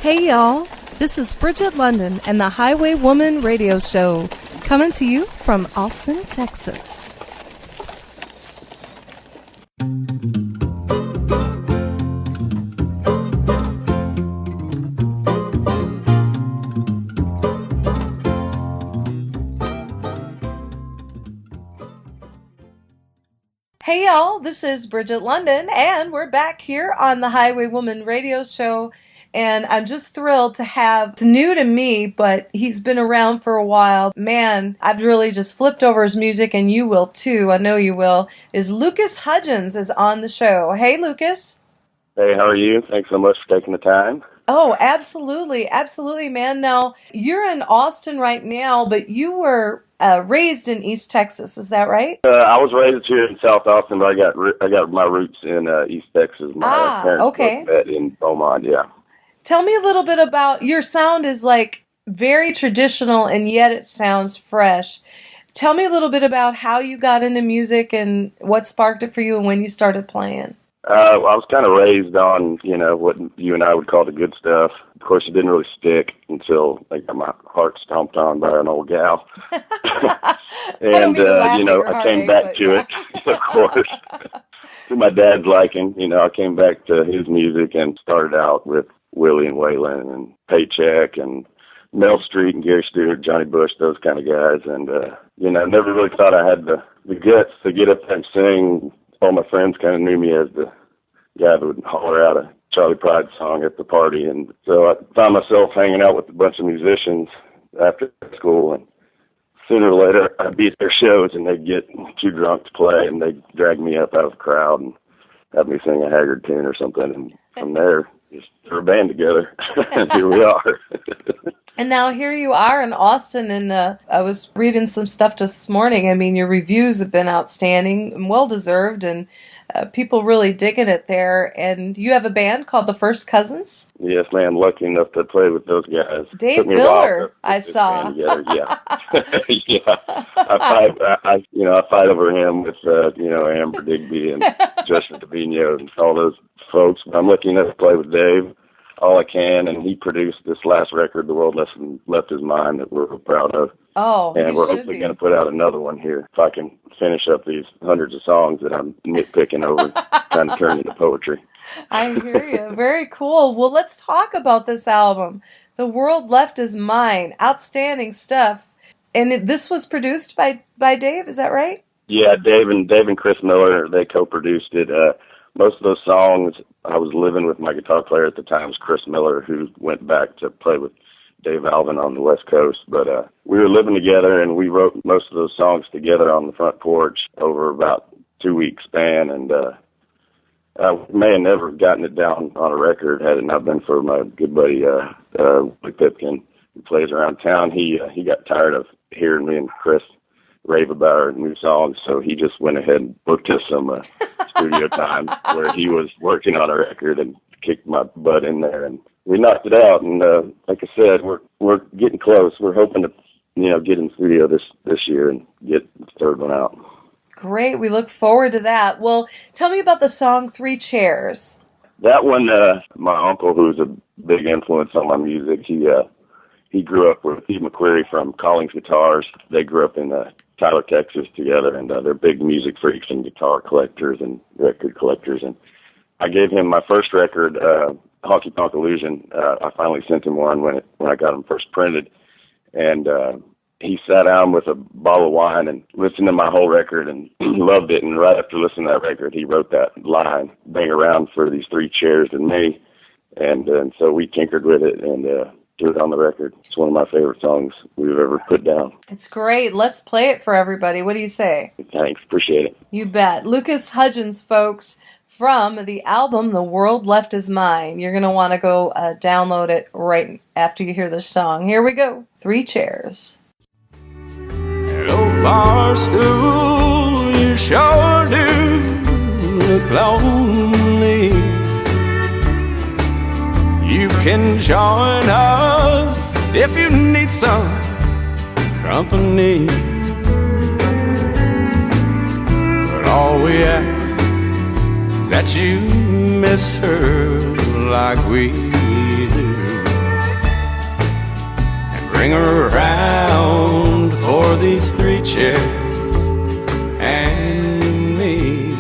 Hey y'all, this is Brigitte London and the Highwaywoman radio show, coming to you from Austin, Texas. Hey y'all, this is Brigitte London, and we're back here on the Highwaywoman radio show, and I'm just thrilled to have, it's new to me, but he's been around for a while. Man, I've really just flipped over his music, and you will too, I know you will, is Lucas Hudgins is on the show. Hey Lucas. Hey, how are you? Thanks so much for taking the time. Oh, absolutely, man. Now, you're in Austin right now, but you were raised in East Texas, is that right? I was raised here in South Austin, but I got my roots in East Texas. My parents okay. both met in Beaumont, yeah. Tell me a little bit about, your sound is like very traditional and yet it sounds fresh. Tell me a little bit about how you got into music and what sparked it for you and when you started playing. I was kind of raised on, what you and I would call the good stuff. Of course, it didn't really stick until I got my heart stomped on by an old gal. And, I came back to it, of course, to my dad's liking. I came back to his music and started out with Willie and Waylon and Paycheck and Mel Street and Gary Stewart, Johnny Bush, those kind of guys. And, never really thought I had the guts to get up there and sing. All my friends kind of knew me as the guy that would holler out a Charlie Pride song at the party. And so I found myself hanging out with a bunch of musicians after school. And sooner or later, I'd be at their shows and they'd get too drunk to play and they'd drag me up out of the crowd and have me sing a Haggard tune or something. And from there, just threw a band together. And here we are. And now here you are in Austin, and I was reading some stuff this morning. I mean, your reviews have been outstanding and well-deserved, and people really digging it there. And you have a band called The First Cousins? Yes, ma'am. Lucky enough to play with those guys. Dave Miller, I saw. Yeah. Yeah. I fight over him with, Amber Digby and Justin Trevino and all those folks. But I'm lucky enough to play with Dave all I can, and he produced this last record, The World Left His Mind, that we're proud of. Oh, and we're hopefully going to put out another one here if I can finish up these hundreds of songs that I'm nitpicking over, trying to turn into poetry. I hear you. Very cool. Well, let's talk about this album, The World Left His Mind. Outstanding stuff. And this was produced by Dave, is that right? Yeah, Dave and Chris Miller, they co-produced it. Most of those songs, I was living with my guitar player at the time, was Chris Miller, who went back to play with Dave Alvin on the West Coast. But we were living together, and we wrote most of those songs together on the front porch over about 2-week span. And I may have never gotten it down on a record had it not been for my good buddy Willie Pipkin, who plays around town. He got tired of hearing me and Chris rave about our new songs, so he just went ahead and booked us some studio time where he was working on a record and kicked my butt in there, and we knocked it out. And like I said, we're getting close. We're hoping to get in the studio this year and get the third one out. Great, we look forward to that. Well, tell me about the song Three Chairs. That one, my uncle, who's a big influence on my music, he grew up with Steve McQuarrie from Collings Guitars. They grew up in Tyler, Texas together, and they're big music freaks and guitar collectors and record collectors. And I gave him my first record, Honky Tonk Illusion. I finally sent him one when I got him first printed. And he sat down with a bottle of wine and listened to my whole record and loved it. And right after listening to that record, he wrote that line, "Bang around for these three chairs and me." And so we tinkered with it and do it on the record. It's one of my favorite songs we've ever put down. It's great. Let's play it for everybody. What do you say? Thanks. Appreciate it. You bet. Lucas Hudgins, folks, from the album The World Left His Mind. You're going to want to go download it right after you hear this song. Here we go. Three Chairs. Hello, Barstool, you sure do look lonely. You can join us if you need some company. But all we ask is that you miss her like we do. ring around for these three chairs and me.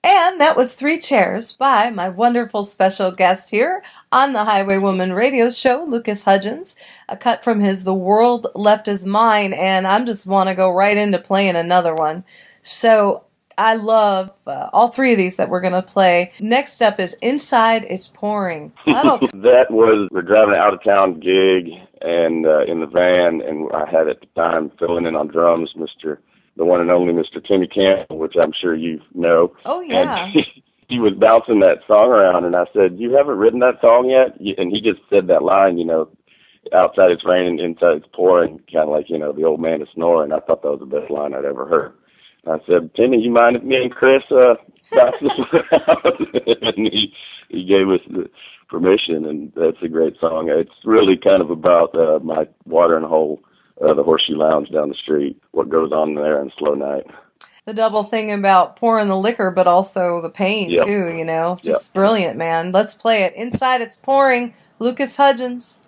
And that was Three Chairs by my wonderful special guest here on the Highwaywoman radio show, Lucas Hudgins, a cut from his The World Left Is Mine, and I just want to go right into playing another one. So I love all three of these that we're going to play. Next up is Inside It's Pouring. That was, we're driving an out-of-town gig and in the van, and I had at the time filling in on drums, the one and only Mr. Timmy Campbell, which I'm sure you know. Oh, yeah. And he was bouncing that song around, and I said, "You haven't written that song yet?" And he just said that line, outside it's raining, inside it's pouring, kind of like, the old man is snoring. I thought that was the best line I'd ever heard. I said, "Timmy, you mind if me and Chris bounce this around?" And he gave us the permission, and that's a great song. It's really kind of about my watering hole, the Horseshoe Lounge down the street, what goes on there on a slow night. The double thing about pouring the liquor, but also the pain, too, Just brilliant, man. Let's play it. Inside It's Pouring, Lucas Hudgins.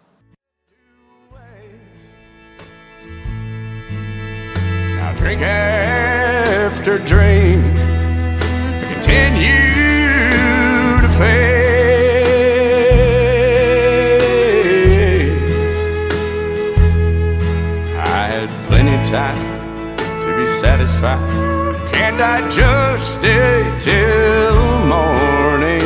Now drink after drink, I continue to face. I had plenty of time to be satisfied. Can't I just stay till morning?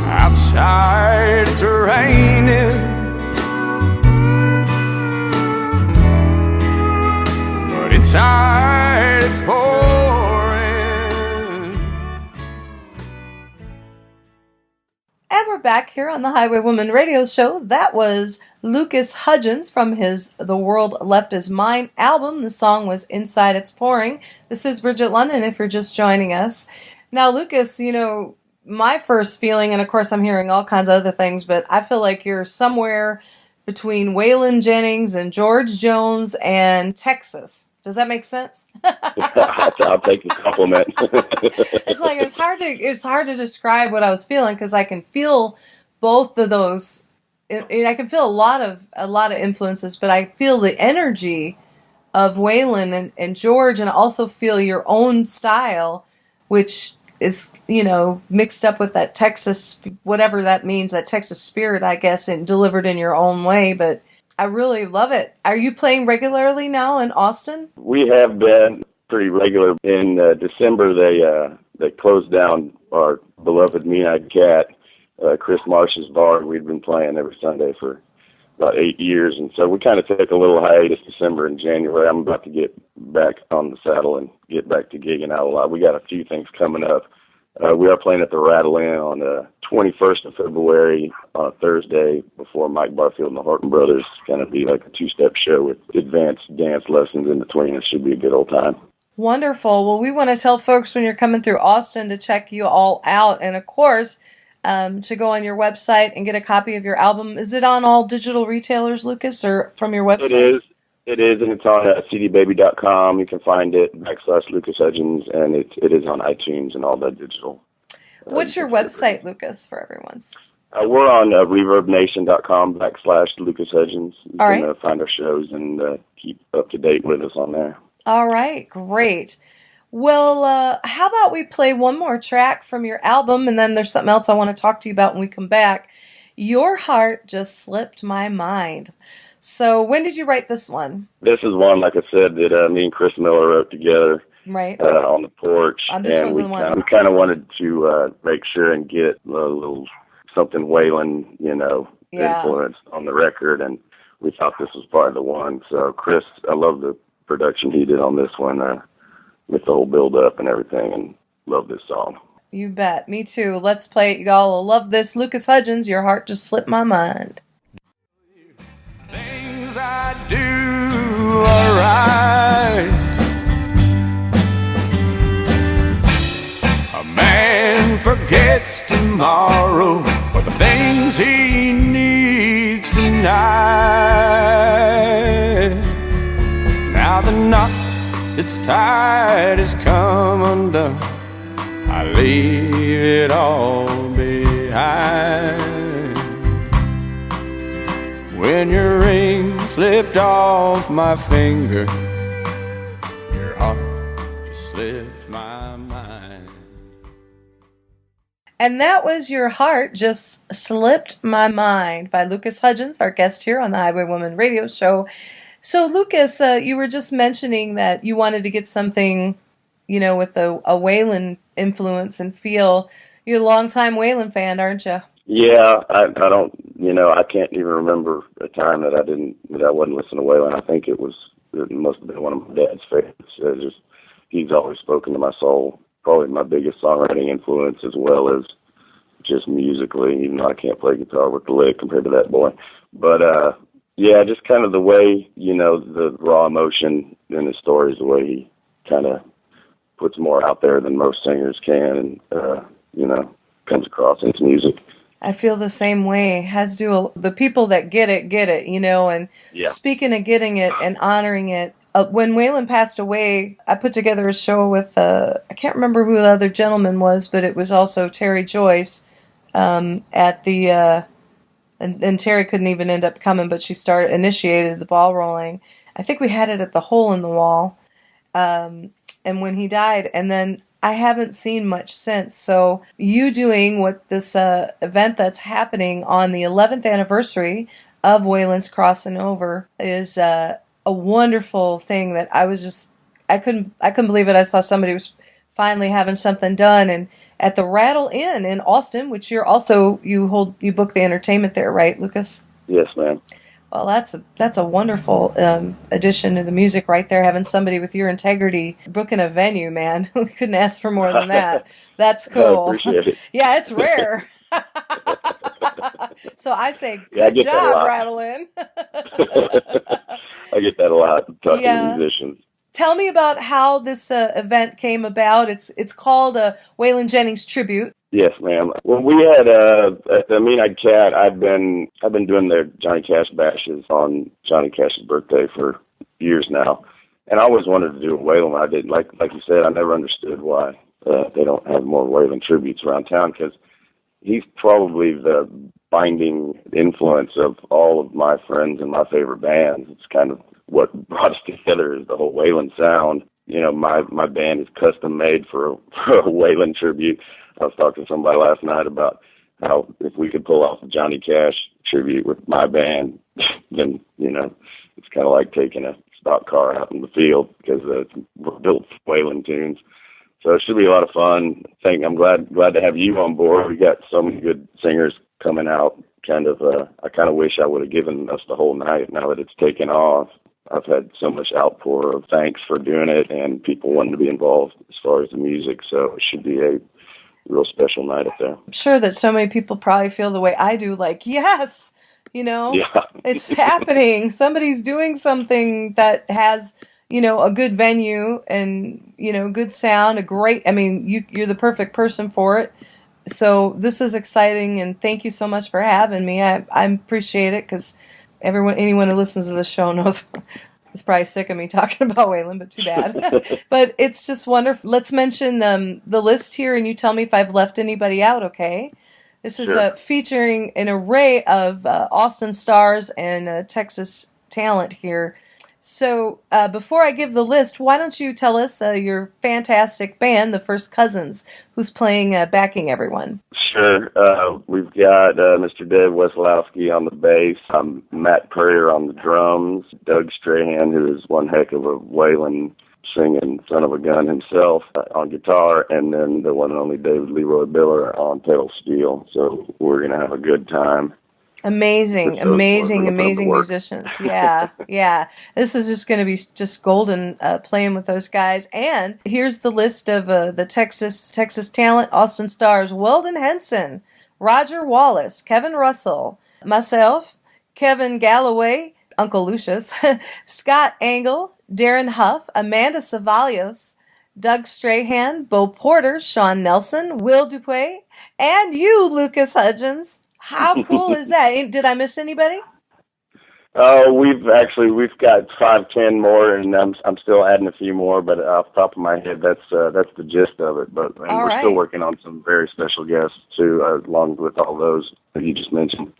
Outside it's raining, but inside it's pouring. And we're back here on the Highwaywoman radio show. That was Lucas Hudgins from his The World Left Is Mine album. The song was Inside It's Pouring. This is Brigitte London if you're just joining us. Now, Lucas, my first feeling, and of course I'm hearing all kinds of other things, but I feel like you're somewhere between Waylon Jennings and George Jones and Texas. Does that make sense? I'll take the compliment. It's like it's hard to describe what I was feeling because I can feel both of those. I can feel a lot of influences, but I feel the energy of Waylon and George, and I also feel your own style, which is mixed up with that Texas, whatever that means, that Texas spirit, I guess, and delivered in your own way. But I really love it. Are you playing regularly now in Austin? We have been pretty regular. In December, they closed down our beloved Me-Eyed Cat, Chris Marsh's bar. We'd been playing every Sunday for about 8 years, and so we kind of took a little hiatus December and January. I'm about to get back on the saddle and get back to gigging out a lot. We got a few things coming up. We are playing at the Rattle Inn on the 21st of February on a Thursday before Mike Barfield and the Horton Brothers. It's going to be like a two-step show with advanced dance lessons in between. It should be a good old time. Wonderful. Well, we want to tell folks when you're coming through Austin to check you all out, and of course, to go on your website and get a copy of your album. Is it on all digital retailers, Lucas, or from your website? It is, and it's on cdbaby.com. You can find it, /Lucas Hudgins, and it is on iTunes and all that digital. What's your website, Lucas, for everyone's? We're on reverbnation.com /Lucas Hudgins. You all can right. find our shows and keep up to date with us on there. All right, great. Well, how about we play one more track from your album, and then there's something else I want to talk to you about when we come back. Your Heart Just Slipped My Mind. So when did you write this one? This is one, like I said, that me and Chris Miller wrote together. Right. On the porch. This and was the one. We kind of wanted to make sure and get a little something Waylon, influence on the record, and we thought this was probably the one. So Chris, I love the production he did on this one, with the whole build-up and everything, and love this song. You bet. Me too. Let's play it, y'all. I love this. Lucas Hudgins, Your Heart Just Slipped My Mind. Things I do are right. A man forgets tomorrow for the things he needs tonight. Now the knot that's tied has come undone. I leave it all behind. When your ring slipped off my finger, your heart just slipped my mind. And that was Your Heart Just Slipped My Mind by Lucas Hudgins, our guest here on the Highwaywoman radio show. So, Lucas, you were just mentioning that you wanted to get something, with a Waylon influence and feel. You're a longtime Waylon fan, aren't you? Yeah, I don't, I can't even remember a time that I wasn't listening to Waylon. I think it must have been one of my dad's favorites. He's always spoken to my soul. Probably my biggest songwriting influence, as well as just musically, even though I can't play guitar with the lick compared to that boy. But, yeah, just kind of the way, the raw emotion in his stories, the way he kind of puts more out there than most singers can, and, comes across in his music. I feel the same way. Has to the people that get it, and yeah. Speaking of getting it and honoring it, when Waylon passed away, I put together a show with, I can't remember who the other gentleman was, but it was also Terry Joyce at the, and Terry couldn't even end up coming, but she initiated the ball rolling. I think we had it at the Hole in the Wall, and when he died, and then I haven't seen much since. So you doing what this event that's happening on the 11th anniversary of Waylon's Crossing Over is a wonderful thing that I couldn't believe it. I saw somebody was finally having something done, and at the Rattle Inn in Austin, which you book the entertainment there, right, Lucas? Yes, ma'am. Well, that's a wonderful addition to the music right there, having somebody with your integrity booking a venue, man. We couldn't ask for more than that. That's cool. I appreciate it. Yeah, it's rare. So I say, good job, Rattle Inn. I get that a lot talking to musicians. Tell me about how this event came about. It's called Waylon Jennings Tribute. Yes, ma'am. Well, we had at the Mean Eyed Cat. I've been doing their Johnny Cash bashes on Johnny Cash's birthday for years now, and I always wanted to do a Waylon. I did, like you said, I never understood why they don't have more Waylon tributes around town, because he's probably the binding influence of all of my friends and my favorite bands. It's kind of what brought us together, is the whole Waylon sound. My band is custom made for a Waylon tribute. I was talking to somebody last night about how if we could pull off a Johnny Cash tribute with my band, then, it's kind of like taking a stock car out in the field, because we're built for Waylon tunes. So it should be a lot of fun. I'm glad to have you on board. We got so many good singers coming out. I kind of wish I would have given us the whole night now that it's taken off. I've had so much outpour of thanks for doing it and people wanting to be involved as far as the music. So it should be a real special night up there. I'm sure that so many people probably feel the way I do, like, yes, it's happening. Somebody's doing something that has, a good venue and, good sound, you're the perfect person for it. So this is exciting, and thank you so much for having me. I appreciate it, because anyone who listens to the show knows is probably sick of me talking about Waylon, but too bad. But it's just wonderful. Let's mention the list here, and you tell me if I've left anybody out, okay? This is featuring an array of Austin stars and Texas talent here. So before I give the list, why don't you tell us your fantastic band, the First Cousins, who's playing backing everyone? Sure. We've got Mr. Dave Weslowski on the bass, Matt Purrier on the drums, Doug Strahan, who is one heck of a Waylon singing son of a gun himself, on guitar, and then the one and only David Leroy Biller on pedal steel. So we're going to have a good time. Amazing musicians. Yeah. This is just going to be just golden playing with those guys. And here's the list of the Texas talent. Austin stars: Weldon Henson, Roger Wallace, Kevin Russell, myself, Kevin Galloway, Uncle Lucius, Scott Angle, Darren Huff, Amanda Cevallos, Doug Strahan, Bo Porter, Sean Nelson, Will Dupuy, and you, Lucas Hudgins. How cool is that? Did I miss anybody? We've got 5-10 more, and I'm still adding a few more. But off the top of my head, that's the gist of it. But we're still working on some very special guests too, along with all those that you just mentioned.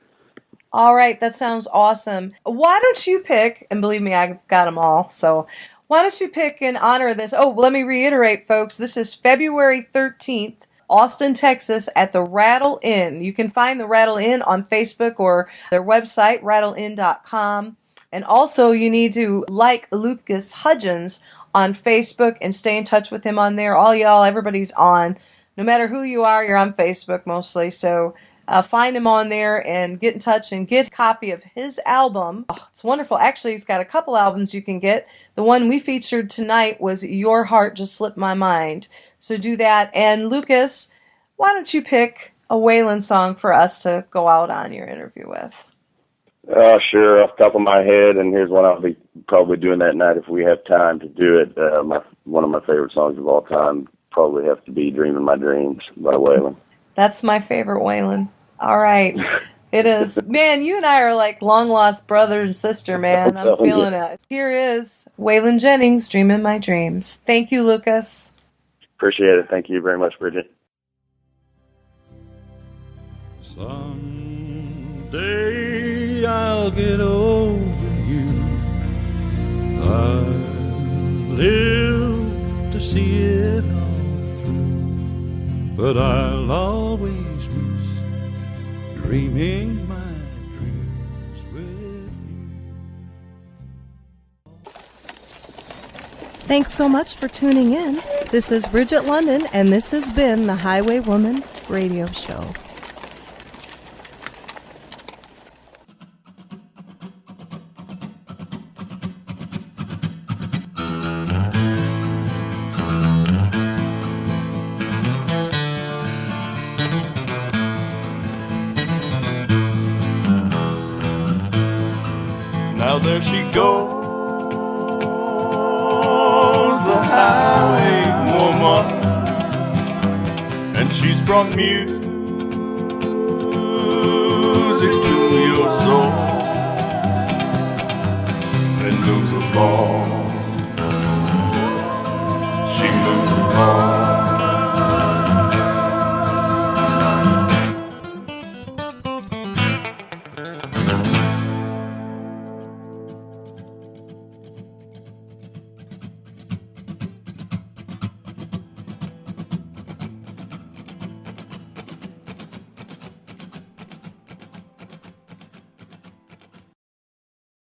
All right, that sounds awesome. Why don't you pick? And believe me, I've got them all. So why don't you pick in honor of this? Oh, let me reiterate, folks. This is February 13th. Austin, Texas, at the Rattle Inn. You can find the Rattle Inn on Facebook or their website, rattleinn.com. And also, you need to like Lucas Hudgins on Facebook and stay in touch with him on there. All y'all, everybody's on. No matter who you are, you're on Facebook mostly. So find him on there and get in touch and get a copy of his album. Oh, it's wonderful. Actually, he's got a couple albums you can get. The one we featured tonight was Your Heart Just Slipped My Mind. So do that. And Lucas, why don't you pick a Waylon song for us to go out on your interview with? Sure, off the top of my head, and here's one I'll be probably doing that night if we have time to do it. One of my favorite songs of all time probably has to be Dreaming My Dreams by Waylon. That's my favorite Waylon. All right. It is. Man, you and I are like long-lost brother and sister, man. I'm feeling it. Here is Waylon Jennings, Dreaming My Dreams. Thank you, Lucas. Appreciate it. Thank you very much, Bridget. Someday I'll get over you. I live to see it all through, but I'll always miss dreaming my dreams with you. Thanks so much for tuning in. This is Brigitte London, and this has been the Highwaywoman Radio Show. Now there she goes, the highwaywoman, and she's brought music to your soul, and moves along, she moves along.